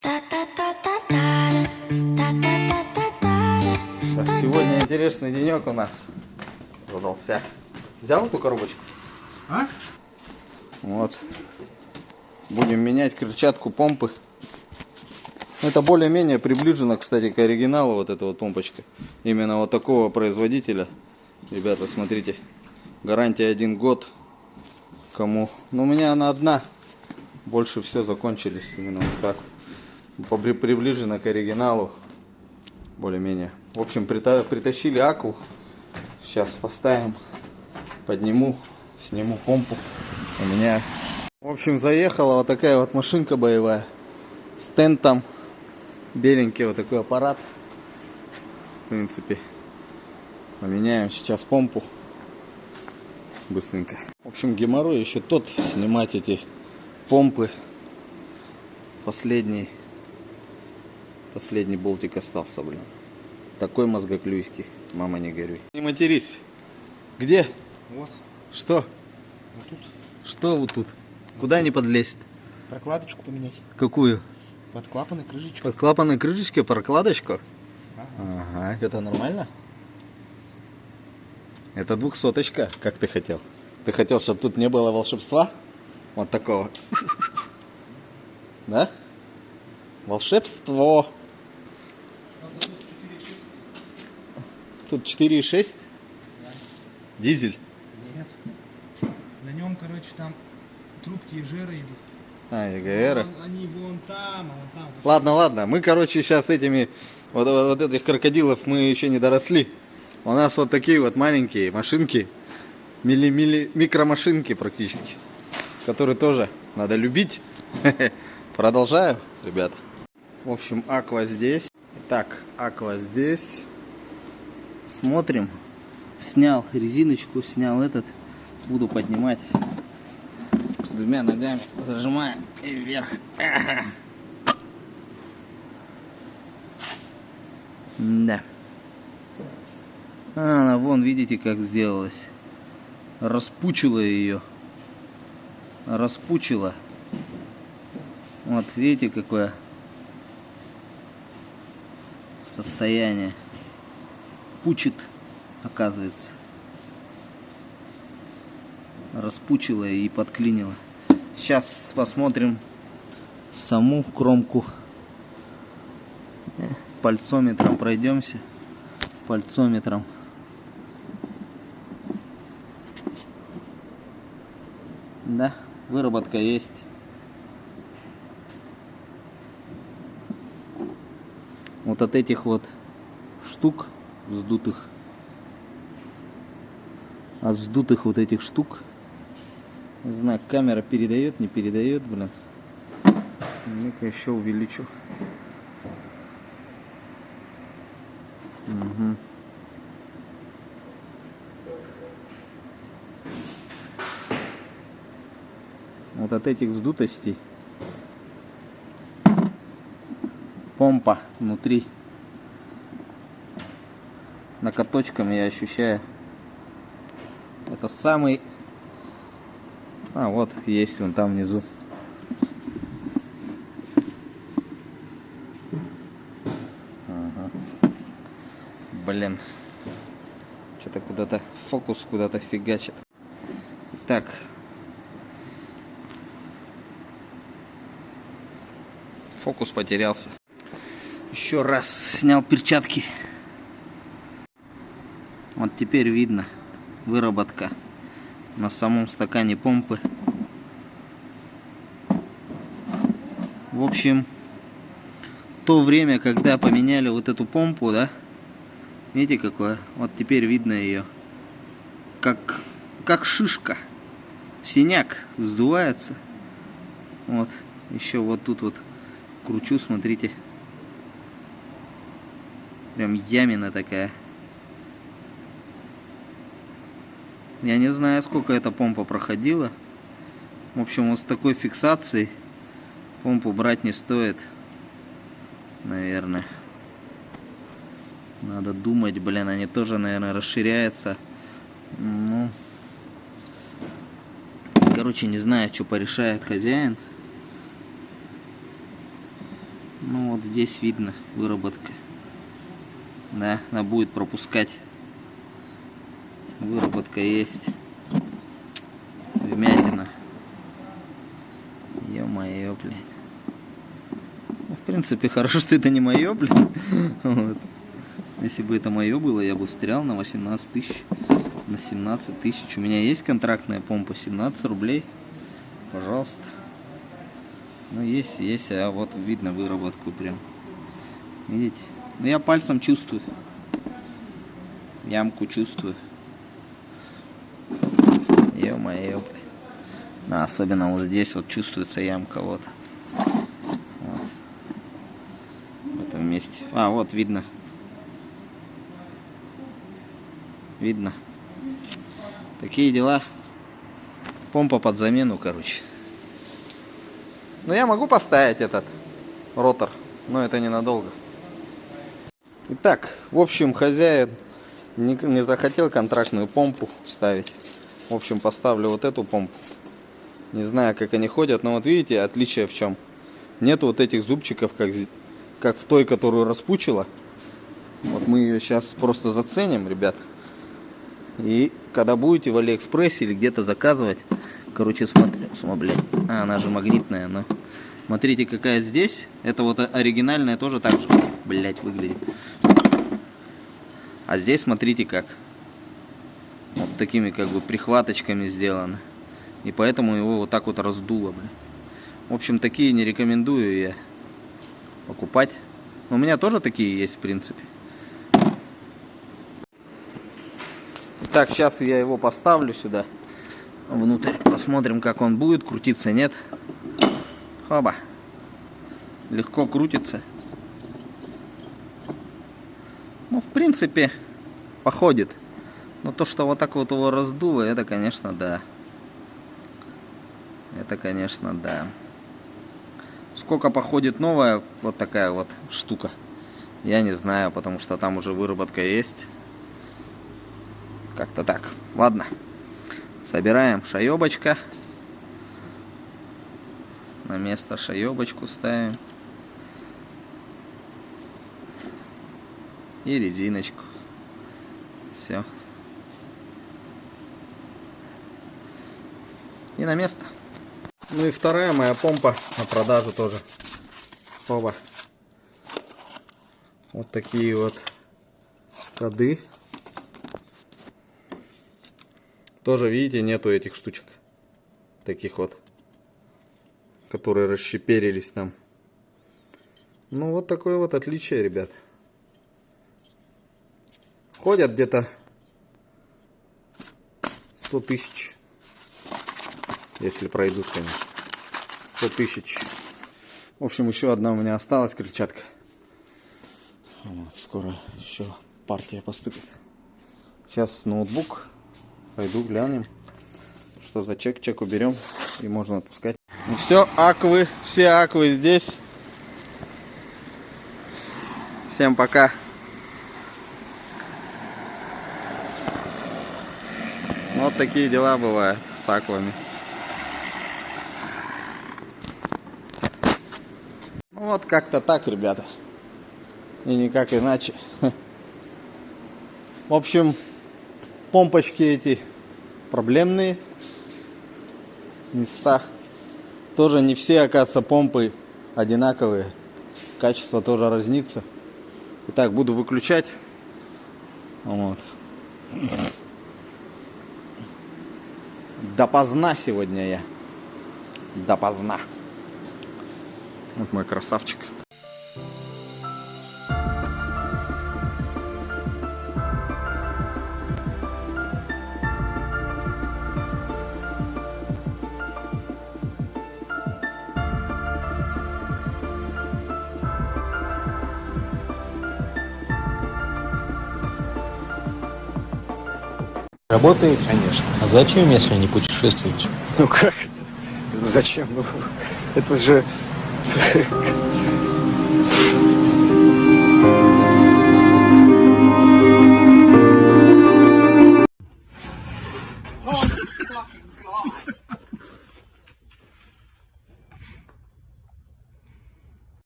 Так, сегодня интересный денек у нас задался. Взял эту коробочку? А? Вот. Будем менять крыльчатку помпы. Это более-менее приближено, кстати, к оригиналу, вот эта вот помпочка. Именно вот такого производителя. Ребята, смотрите. Гарантия 1 год. Кому? Но у меня она одна. Больше все закончились именно вот так. Приближено к оригиналу. Более-менее. В общем, притащили акву. Сейчас поставим. Подниму. Сниму помпу. У меня... В общем, заехала вот такая вот машинка боевая. С тентом. Беленький вот такой аппарат. В принципе. Поменяем сейчас помпу. Быстренько. В общем, геморрой еще тот. Снимать эти помпы. Последний болтик остался, блин. Такой мозгоклюйский. Мама, не горюй. Не матерись. Где? Вот. Что? Вот тут. Что вот тут? Куда не подлезть? Прокладочку поменять. Какую? Под клапаны, крышечку. Под клапанной крышечки прокладочку? Ага. Ага. Это нормально? Это 200-очка, как ты хотел. Ты хотел, чтобы тут не было волшебства? Вот такого. Да? Волшебство. Тут 4,6? Да. Дизель? Нет. На нем, короче, там трубки ЕГР идут. А, ЕГР. Они вон там, а вон там. Ладно, ладно. Мы, короче, сейчас этими... Вот этих крокодилов мы еще не доросли. У нас вот такие вот маленькие машинки. Микромашинки практически. Которые тоже надо любить. Продолжаю, ребята. В общем, аква здесь. Так, аква здесь. Смотрим. Снял резиночку, снял этот. Буду поднимать двумя ногами, зажимая и вверх. Да. Она вон, видите, как сделалась. Распучила ее. Распучила. Вот, видите, какое состояние. Пучит, оказывается. Распучила и подклинила. Сейчас посмотрим саму кромку. Пальцометром пройдемся. Пальцометром. Да, выработка есть. Вот от этих вот штук вздутых, от вздутых вот этих штук, не знаю, камера передает, не передает, блин. Ну-ка еще увеличу. Угу. Вот от этих вздутостей помпа внутри. Накаточком я ощущаю. Это самый... А, вот есть вон там внизу. Ага. Блин. Что-то куда-то фокус куда-то фигачит. Так. Фокус потерялся. Еще раз снял перчатки. Вот теперь видно выработка на самом стакане помпы. В общем, то время, когда поменяли вот эту помпу, да, видите какое? Вот теперь видно ее. Как шишка. Синяк сдувается. Вот. Еще вот тут вот кручу, смотрите. Прям ямина такая. Я не знаю, сколько эта помпа проходила. В общем, вот с такой фиксацией помпу брать не стоит. Наверное. Надо думать, блин, они тоже, наверное, расширяются. Ну, короче, не знаю, что порешает хозяин. Ну вот здесь видно выработка. Да, она будет пропускать. Выработка есть. Вмятина. Ё-моё, блядь. Ну, в принципе, хорошо, что это не мое, блин. Вот. Если бы это мое было, я бы встрял на 18 тысяч. На 17 тысяч. У меня есть контрактная помпа, 17 рублей. Пожалуйста. Ну, есть, а вот видно выработку прям. Видите? Ну, я пальцем чувствую. Ямку чувствую. Ё-моё. Да, особенно вот здесь вот чувствуется ямка, вот. Вот. В этом месте. А, вот видно. Видно. Такие дела. Помпа под замену, короче. Но я могу поставить этот ротор, но это ненадолго. Итак, в общем, хозяин не захотел контрактную помпу ставить. В общем, поставлю вот эту помпу. Не знаю, как они ходят, но вот видите, отличие в чем. Нету вот этих зубчиков, как в той, которую распучила. Вот мы ее сейчас просто заценим, ребят. И когда будете в Алиэкспрессе или где-то заказывать, короче, смотрите, она же магнитная, но смотрите, какая здесь. Это вот оригинальная тоже так же, блять, выглядит. А здесь смотрите как. Вот такими как бы прихваточками сделано. И поэтому его вот так вот раздуло, блин. В общем, такие не рекомендую я покупать. У меня тоже такие есть, в принципе. Так, сейчас я его поставлю сюда внутрь. Посмотрим, как он будет крутиться, нет. Хоба. Легко крутится. Ну, в принципе, походит. Но то, что вот так вот его раздуло, это, конечно, да. Это, конечно, да. Сколько походит новая вот такая вот штука, я не знаю, потому что там уже выработка есть. Как-то так. Ладно. Собираем шаёбочка. На место шаёбочку ставим. И резиночку. Все. И на место. Ну и вторая моя помпа на продажу тоже. Оба. Вот такие вот ходы. Тоже, видите, нету этих штучек. Таких вот. Которые расщеперились там. Ну вот такое вот отличие, ребят. Ходят где-то 100 тысяч. Если пройдут, конечно. 100 тысяч. В общем, еще одна у меня осталась крыльчатка. Вот, скоро еще партия поступит. Сейчас ноутбук. Пойду глянем, что за чек. Чек уберем и можно отпускать. Ну все, аквы. Все аквы здесь. Всем пока. Вот такие дела бывают с аквами. Вот как-то так, ребята. И никак иначе. В общем, помпочки эти проблемные места. Тоже не все, оказывается, помпы одинаковые. Качество тоже разнится. Итак, буду выключать. Вот. Допоздна сегодня я. Допоздна. Вот мой красавчик. Работает? Конечно. А зачем, если они путешествуют? Ну как? Зачем? Ну, это же